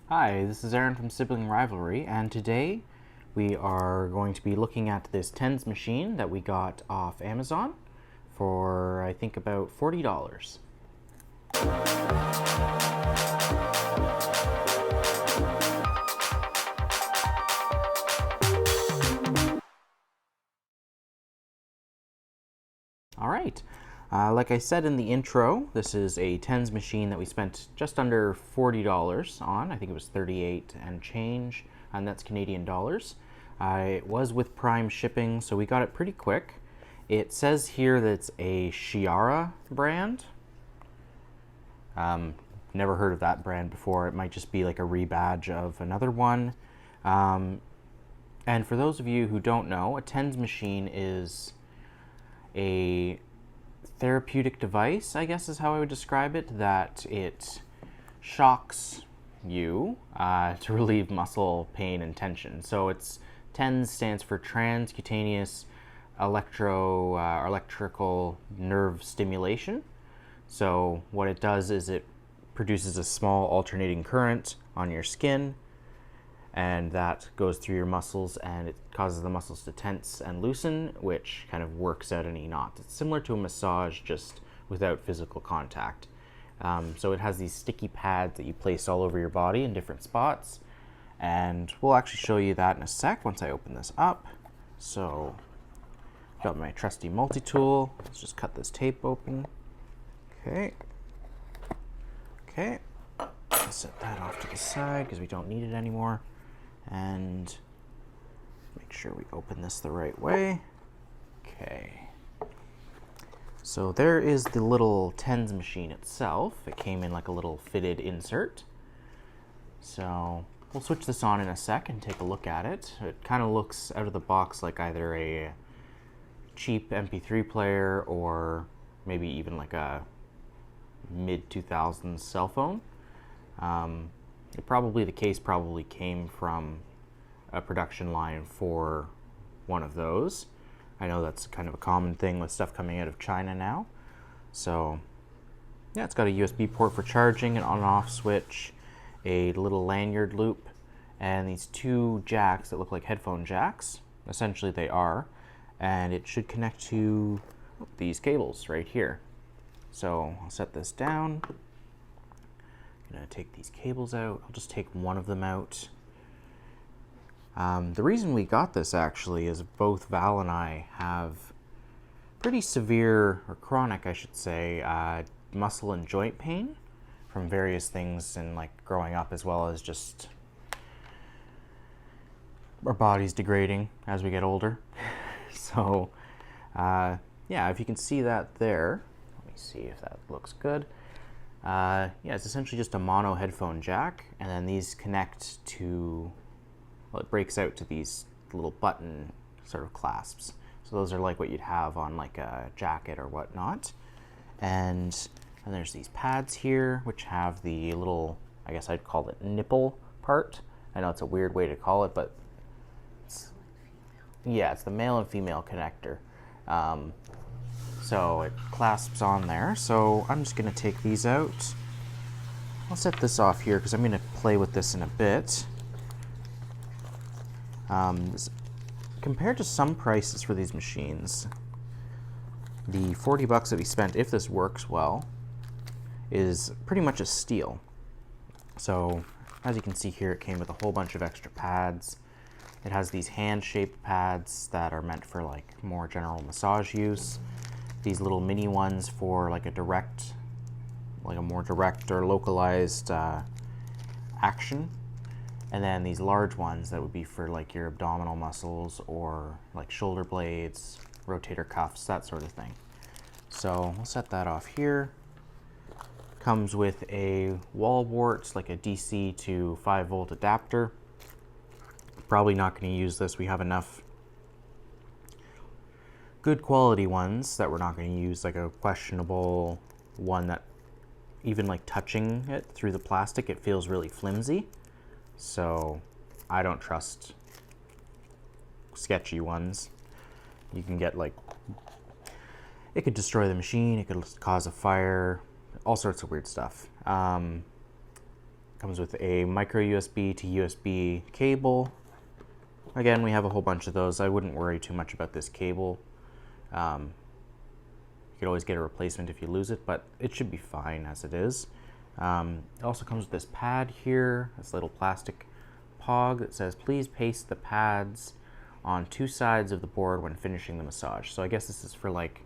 Hi, this is Aaron from Sibling Rivalry, and today we are going to be looking at this TENS machine that we got off Amazon for, I think, about $40. Alright, like I said in the intro, this is a TENS machine that we spent just under $40 on. I think it was 38 and change, and that's Canadian dollars. It was with Prime shipping, so we got it pretty quick. It says here that it's a Shiara brand. Never heard of that brand before. It might just be like a rebadge of another one. And for those of you who don't know, a TENS machine is a therapeutic device, I guess is how I would describe it, that it shocks you to relieve muscle pain and tension. So it's TENS stands for transcutaneous electrical nerve stimulation. So what it does is it produces a small alternating current on your skin, and that goes through your muscles and it causes the muscles to tense and loosen, which kind of works out any knot. It's similar to a massage, just without physical contact. So it has these sticky pads that you place all over your body in different spots, and we'll actually show you that in a sec once I open this up. So got my trusty multi-tool. Let's just cut this tape open. Okay. Set that off to the side because we don't need it anymore. And make sure we open this the right way. Okay. So there is the little TENS machine itself. It came in like a little fitted insert. So we'll switch this on in a sec and take a look at it. It kind of looks out of the box like either a cheap MP3 player or maybe even like a mid-2000s cell phone. The case probably came from a production line for one of those. I know that's kind of a common thing with stuff coming out of China now. So yeah, it's got a USB port for charging, an on and off switch, a little lanyard loop, and these two jacks that look like headphone jacks. Essentially they are, and it should connect to these cables right here. So I'll set this down. I'm going to take these cables out. I'll just take one of them out. The reason we got this actually is both Val and I have pretty severe, or chronic I should say, muscle and joint pain from various things and like growing up, as well as just our bodies degrading as we get older. So yeah, if you can see that there, let me see if that looks good. Yeah, it's essentially just a mono headphone jack, and then these connect to, well, it breaks out to these little button sort of clasps. So those are like what you'd have on like a jacket or whatnot. And there's these pads here, which have the little, I guess I'd call it nipple part. I know it's a weird way to call it, but it's the male and female connector. So it clasps on there. So I'm just going to take these out. I'll set this off here because I'm going to play with this in a bit. Compared to some prices for these machines, the $40 that we spent, if this works well, is pretty much a steal. So as you can see here, it came with a whole bunch of extra pads. It has these hand-shaped pads that are meant for like more general massage use. These little mini ones for like a more direct or localized action. And then these large ones that would be for like your abdominal muscles or like shoulder blades, rotator cuffs, that sort of thing. So we'll set that off here. Comes with a wall wart, like a DC to 5-volt adapter. Probably not going to use this. We have enough good quality ones that we're not going to use, like a questionable one that even like touching it through the plastic, it feels really flimsy. So I don't trust sketchy ones. You can get like, it could destroy the machine, it could cause a fire, all sorts of weird stuff. Comes with a micro USB to USB cable. Again, we have a whole bunch of those. I wouldn't worry too much about this cable. You could always get a replacement if you lose it, but it should be fine as it is. It also comes with this pad here, this little plastic pog that says, please paste the pads on 2 sides of the board when finishing the massage. So I guess this is for like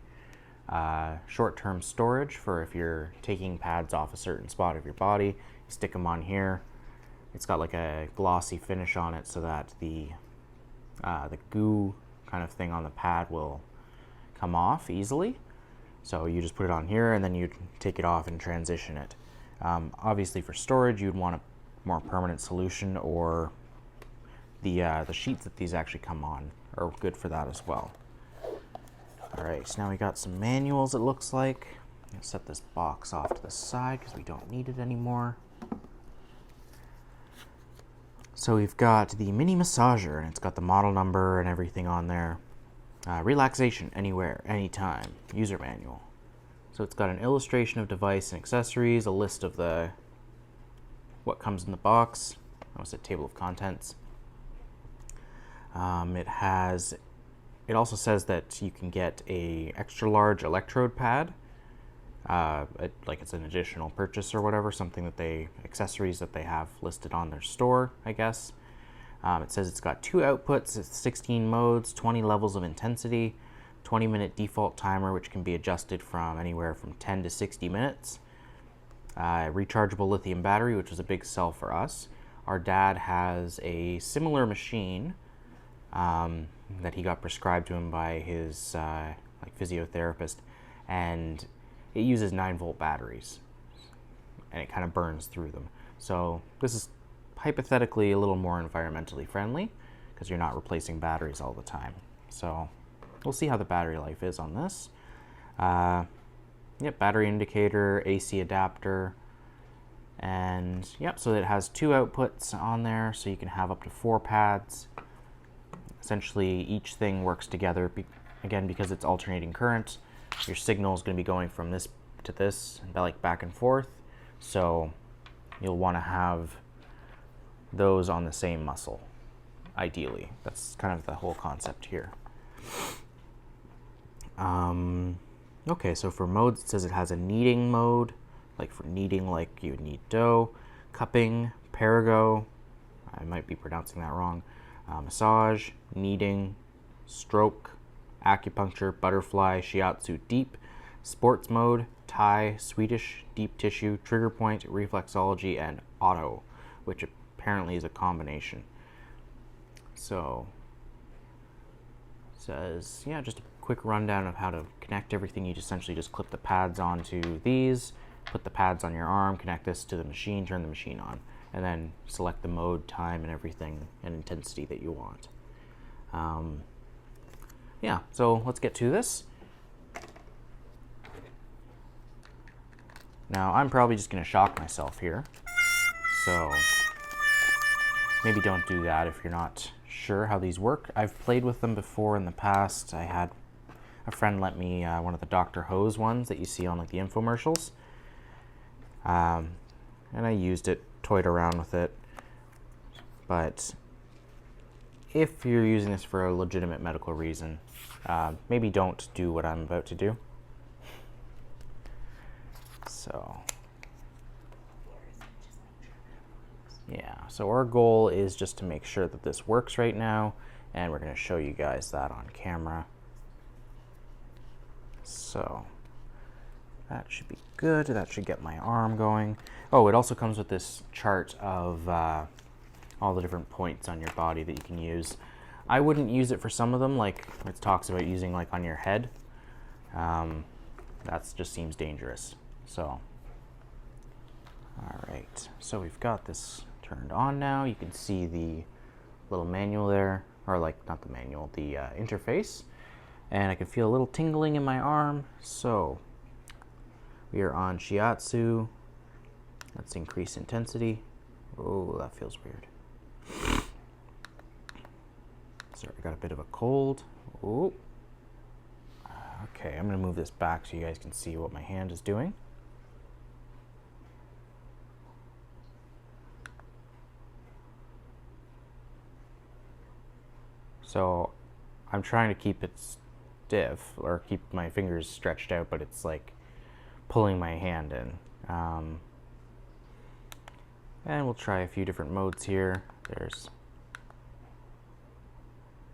short-term storage, for if you're taking pads off a certain spot of your body, you stick them on here. It's got like a glossy finish on it so that the goo kind of thing on the pad will come off easily. So you just put it on here and then you take it off and transition it. Obviously for storage you'd want a more permanent solution, or the sheets that these actually come on are good for that as well. Alright, so now we got some manuals, it looks like. I'll set this box off to the side because we don't need it anymore. So we've got the mini massager, and it's got the model number and everything on there. Relaxation anywhere, anytime, user manual. So it's got an illustration of device and accessories, a list of what comes in the box. I almost said table of contents. It also says that you can get a extra large electrode pad, like it's an additional purchase or whatever, accessories that they have listed on their store, I guess. It says it's got 2 outputs, it's 16 modes, 20 levels of intensity, 20-minute default timer, which can be adjusted from anywhere from 10 to 60 minutes. Rechargeable lithium battery, which was a big sell for us. Our dad has a similar machine that he got prescribed to him by his physiotherapist, and it uses 9-volt batteries, and it kind of burns through them. So this is hypothetically a little more environmentally friendly because you're not replacing batteries all the time. So we'll see how the battery life is on this. Yep, battery indicator, AC adapter, and yep, so it has 2 outputs on there, so you can have up to 4 pads. Essentially, each thing works together, again, because it's alternating current. Your signal is going to be going from this to this, like back and forth. So you'll want to have those on the same muscle, ideally. That's kind of the whole concept here. Okay, so for modes, it says it has a kneading mode, like for kneading like you would knead dough, cupping, perigo, I might be pronouncing that wrong, massage, kneading, stroke, acupuncture, butterfly, shiatsu deep, sports mode, Thai, Swedish, deep tissue, trigger point, reflexology, and auto, which apparently is a combination. So, it says, yeah, just a quick rundown of how to connect everything. You essentially just clip the pads onto these, put the pads on your arm, connect this to the machine, turn the machine on, and then select the mode, time, and everything, and intensity that you want. Yeah, so let's get to this. Now, I'm probably just going to shock myself here, so maybe don't do that if you're not sure how these work. I've played with them before in the past. I had a friend lent me one of the Dr. Hose ones that you see on like the infomercials, and I used it, toyed around with it. But if you're using this for a legitimate medical reason, maybe don't do what I'm about to do. So yeah, so our goal is just to make sure that this works right now, and we're going to show you guys that on camera. So that should be good. That should get my arm going. Oh, it also comes with this chart of all the different points on your body that you can use. I wouldn't use it for some of them, like it talks about using like on your head. That just seems dangerous. So, all right. So we've got this turned on now. You can see the little manual there, or like not the manual, the interface. And I can feel a little tingling in my arm. So we are on shiatsu. Let's increase intensity. Oh, that feels weird. Sorry, I got a bit of a cold. Oh. Okay, I'm going to move this back so you guys can see what my hand is doing. So I'm trying to keep it stiff, or keep my fingers stretched out, but it's like pulling my hand in. And we'll try a few different modes here. There's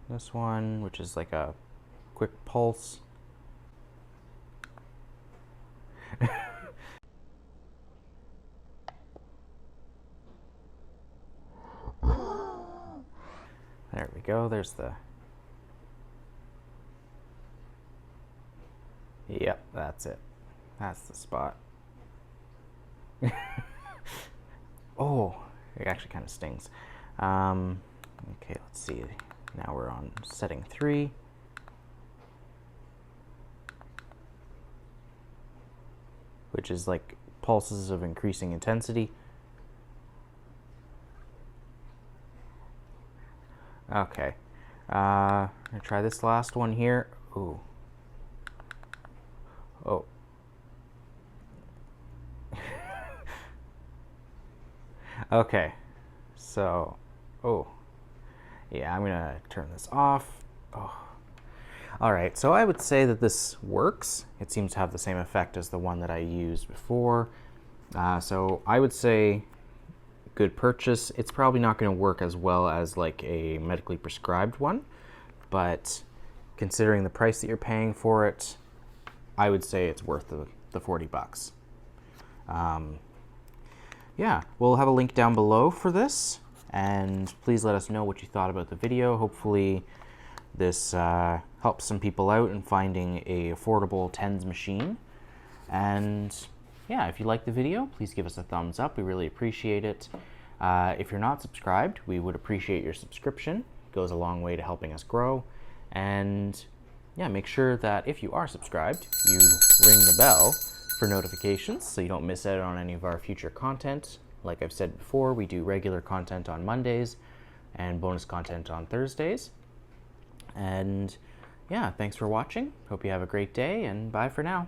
this one, which is like a quick pulse. There we go, there's the... Yep, that's it. That's the spot. Oh, it actually kind of stings. Okay, let's see. Now we're on setting 3. Which is like pulses of increasing intensity. Okay. I'm gonna try this last one here. Ooh. Oh. Okay. So, oh. Yeah, I'm gonna turn this off. Oh. All right, so I would say that this works. It seems to have the same effect as the one that I used before. So I would say good purchase. It's probably not going to work as well as like a medically prescribed one, but considering the price that you're paying for it, I would say it's worth the 40 bucks. Yeah, we'll have a link down below for this, and please let us know what you thought about the video. Hopefully this helps some people out in finding a affordable TENS machine. And yeah, if you like the video, please give us a thumbs up. We really appreciate it. If you're not subscribed, we would appreciate your subscription. It goes a long way to helping us grow. And yeah, make sure that if you are subscribed, you ring the bell for notifications so you don't miss out on any of our future content. Like I've said before, we do regular content on Mondays and bonus content on Thursdays. And yeah, thanks for watching. Hope you have a great day, and bye for now.